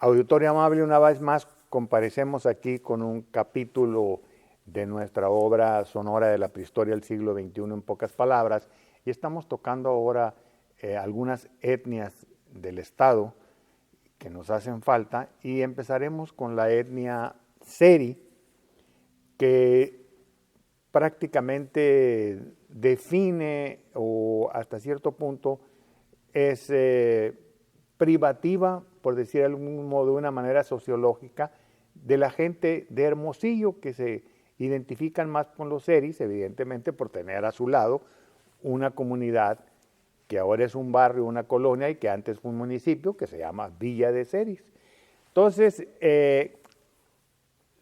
Auditorio amable, una vez más comparecemos aquí con un capítulo de nuestra obra sonora de la prehistoria del siglo XXI en pocas palabras, y estamos tocando ahora algunas etnias del Estado que nos hacen falta, y empezaremos con la etnia Seri, que prácticamente define o hasta cierto punto es privativa, por decir de algún modo, de una manera sociológica, de la gente de Hermosillo, que se identifican más con los seris, evidentemente por tener a su lado una comunidad que ahora es un barrio, una colonia, y que antes fue un municipio, que se llama Villa de Seris. Entonces,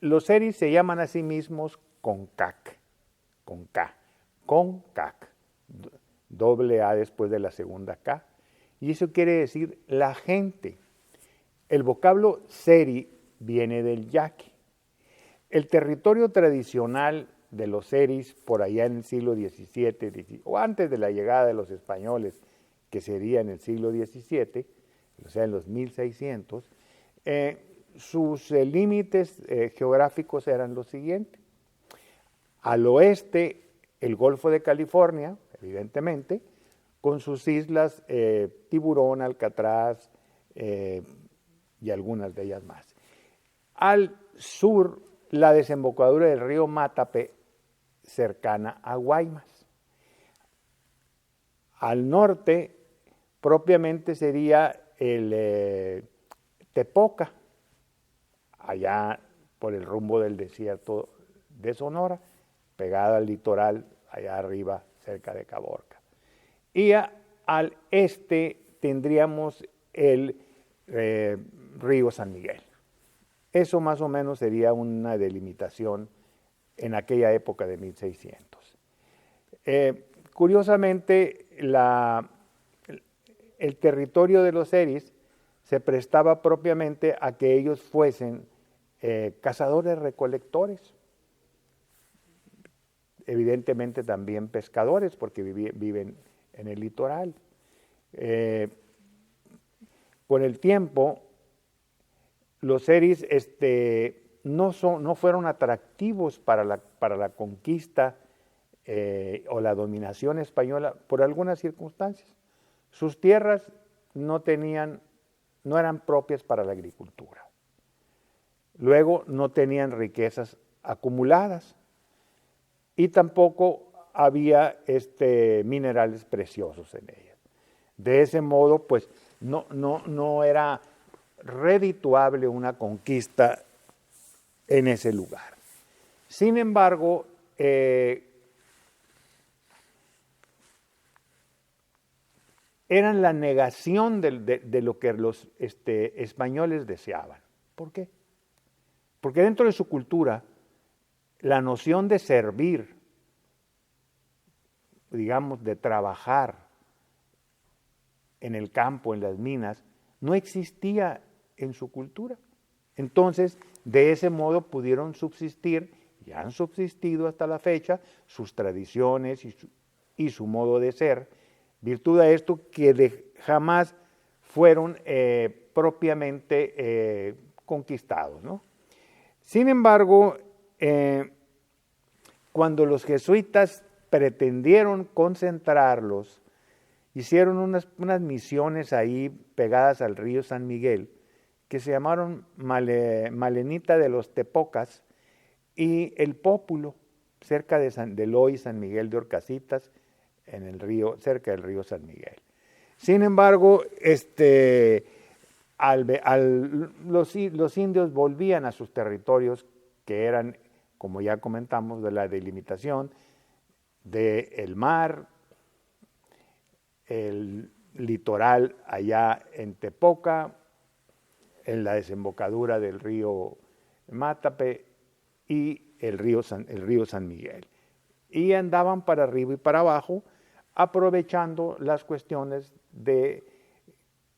los seris se llaman a sí mismos Concac, con K, Concac, doble A después de la segunda K, y eso quiere decir la gente. El vocablo seri viene del yaqui. El territorio tradicional de los seris, por allá en el siglo XVII, o antes de la llegada de los españoles, que sería en el siglo XVII, o sea, en los 1600, sus límites geográficos eran los siguientes. Al oeste, el Golfo de California, evidentemente, con sus islas Tiburón, Alcatraz y algunas de ellas más. Al sur, la desembocadura del río Mátape, cercana a Guaymas. Al norte, propiamente sería el Tepoca, allá por el rumbo del desierto de Sonora, pegada al litoral, allá arriba, cerca de Caborca. Y al este tendríamos el río San Miguel. Eso más o menos sería una delimitación en aquella época de 1600. Curiosamente, el territorio de los seris se prestaba propiamente a que ellos fuesen cazadores-recolectores, evidentemente también pescadores, porque viven en el litoral. Con el tiempo, los seris no fueron atractivos para la conquista o la dominación española por algunas circunstancias. Sus tierras no eran propias para la agricultura. Luego no tenían riquezas acumuladas y tampoco había minerales preciosos en ellas. De ese modo, pues no era redituable una conquista en ese lugar. Sin embargo, eran la negación de lo que los españoles deseaban. ¿Por qué? Porque dentro de su cultura, la noción de servir, digamos, de trabajar en el campo, en las minas, no existía en su cultura. Entonces, de ese modo pudieron subsistir, y han subsistido hasta la fecha, sus tradiciones y su modo de ser, virtud a esto que jamás fueron propiamente conquistados, ¿no? Sin embargo, cuando los jesuitas pretendieron concentrarlos, hicieron unas misiones ahí pegadas al río San Miguel, que se llamaron Malenita de los Tepocas y El Pópulo, cerca del hoy San Miguel de Orcasitas, cerca del río San Miguel. Sin embargo, los indios volvían a sus territorios, que eran, como ya comentamos, de la delimitación del mar, el litoral allá en Tepoca, en la desembocadura del río Mátape y el río San Miguel. Y andaban para arriba y para abajo, aprovechando las cuestiones de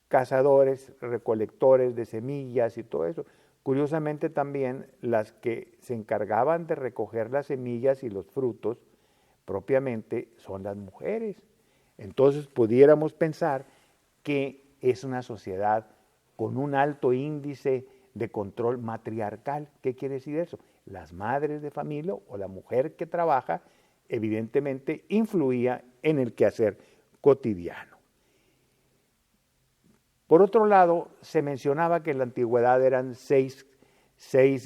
cazadores, recolectores de semillas y todo eso. Curiosamente también las que se encargaban de recoger las semillas y los frutos propiamente son las mujeres. Entonces pudiéramos pensar que es una sociedad con un alto índice de control matriarcal. ¿Qué quiere decir eso? Las madres de familia o la mujer que trabaja evidentemente influía en el quehacer cotidiano. Por otro lado, se mencionaba que en la antigüedad eran seis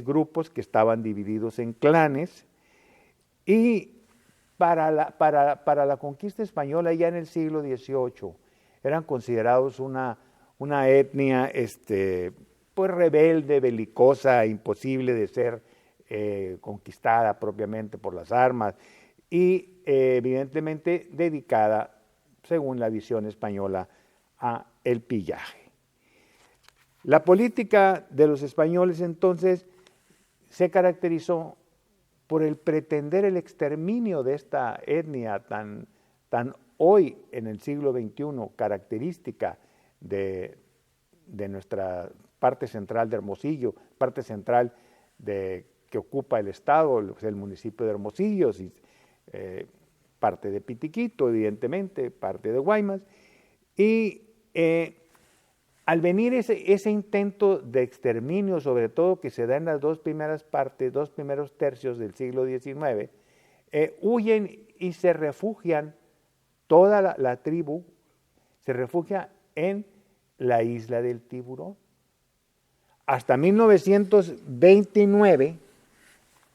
grupos que estaban divididos en clanes, y para la conquista española ya en el siglo XVIII eran considerados una etnia pues rebelde, belicosa, imposible de ser conquistada propiamente por las armas y evidentemente dedicada, según la visión española, a el pillaje. La política de los españoles entonces se caracterizó por el pretender el exterminio de esta etnia tan hoy en el siglo XXI característica de nuestra parte central de Hermosillo, parte central que ocupa el estado, el municipio de Hermosillo, parte de Pitiquito, evidentemente, parte de Guaymas, y al venir ese intento de exterminio, sobre todo que se da en las dos primeros tercios del siglo XIX, huyen y se refugian, toda la tribu se refugia en la isla del Tiburón. Hasta 1929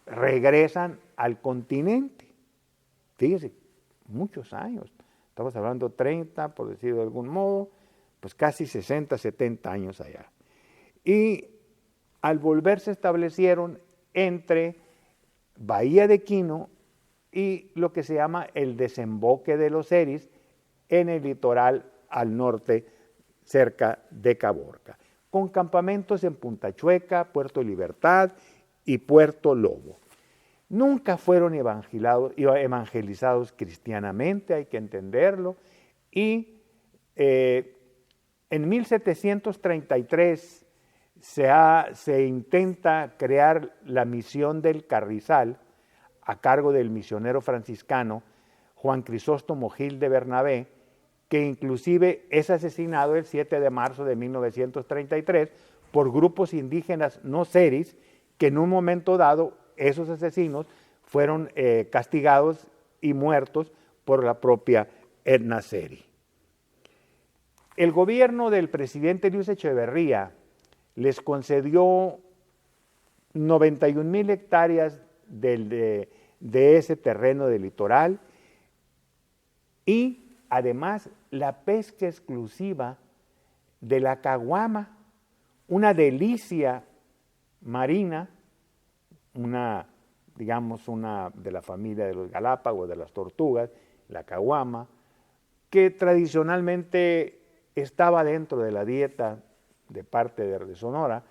regresan al continente. Fíjense, muchos años. Estamos hablando 30, por decirlo de algún modo, pues casi 60, 70 años allá. Y al volver se establecieron entre Bahía de Quino y lo que se llama el desemboque de los Eris en el litoral al norte, cerca de Caborca, con campamentos en Punta Chueca, Puerto Libertad y Puerto Lobo. Nunca fueron evangelizados cristianamente, hay que entenderlo, y en 1733 se intenta crear la misión del Carrizal a cargo del misionero franciscano Juan Crisóstomo Gil de Bernabé, que inclusive es asesinado el 7 de marzo de 1933 por grupos indígenas no seris, que en un momento dado esos asesinos fueron castigados y muertos por la propia etnia seri. El gobierno del presidente Luis Echeverría les concedió 91,000 hectáreas de ese terreno del litoral y además la pesca exclusiva de la caguama, una delicia marina, una de la familia de los Galápagos, de las tortugas, la caguama, que tradicionalmente estaba dentro de la dieta de parte de Sonora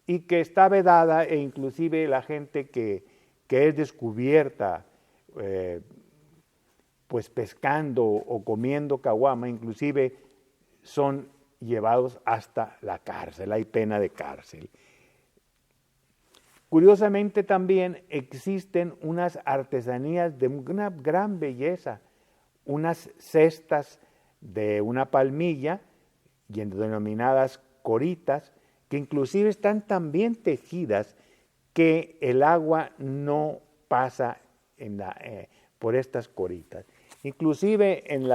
y que está vedada, e inclusive la gente que es descubierta pues pescando o comiendo caguama, inclusive son llevados hasta la cárcel, hay pena de cárcel. Curiosamente también existen unas artesanías de una gran belleza, unas cestas de una palmilla, denominadas coritas, que inclusive están tan bien tejidas que el agua no pasa por estas coritas. Inclusive en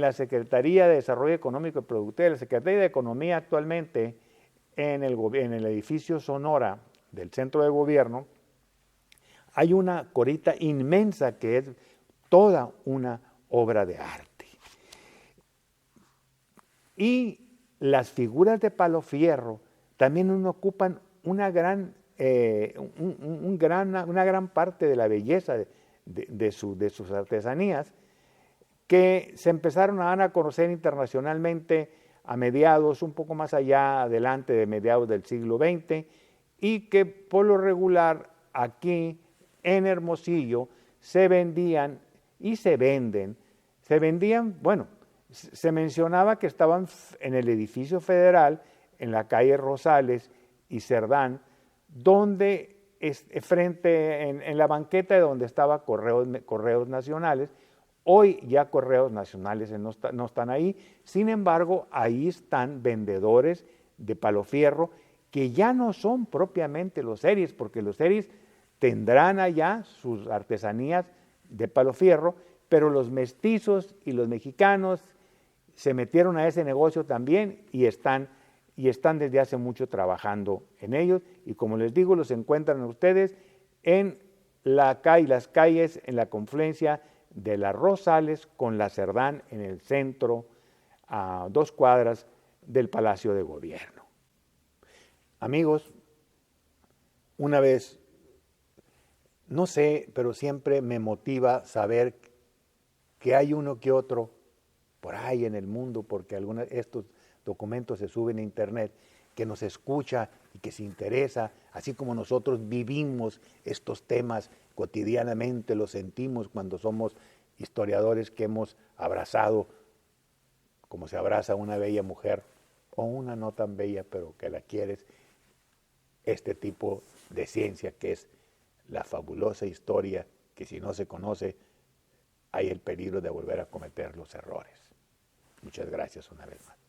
la Secretaría de Desarrollo Económico y Productivo, la Secretaría de Economía actualmente, en el edificio Sonora del Centro de Gobierno, hay una corita inmensa que es toda una obra de arte. Y las figuras de palo fierro también ocupan una gran parte de la belleza de sus artesanías, que se empezaron a dar a conocer internacionalmente a mediados, un poco más allá adelante de mediados del siglo XX, y que por lo regular aquí en Hermosillo se vendían y se vendían, bueno, se mencionaba que estaban en el edificio federal, en la calle Rosales y Cerdán, donde en la banqueta de donde estaba Correos Nacionales, Hoy ya Correos Nacionales no están ahí, sin embargo, ahí están vendedores de palo fierro que ya no son propiamente los seris, porque los seris tendrán allá sus artesanías de palo fierro, pero los mestizos y los mexicanos se metieron a ese negocio también y están desde hace mucho trabajando en ellos, y como les digo, los encuentran ustedes en las calles, en la confluencia de la Rosales con la Cerdán, en el centro, a 2 cuadras del Palacio de Gobierno. Amigos, una vez, no sé, pero siempre me motiva saber que hay uno que otro por ahí en el mundo, porque estos documentos se suben a internet, que nos escucha y que se interesa, así como nosotros vivimos estos temas cotidianamente, los sentimos cuando somos historiadores que hemos abrazado, como se abraza una bella mujer, o una no tan bella, pero que la quieres, este tipo de ciencia que es la fabulosa historia, que si no se conoce, hay el peligro de volver a cometer los errores. Muchas gracias una vez más.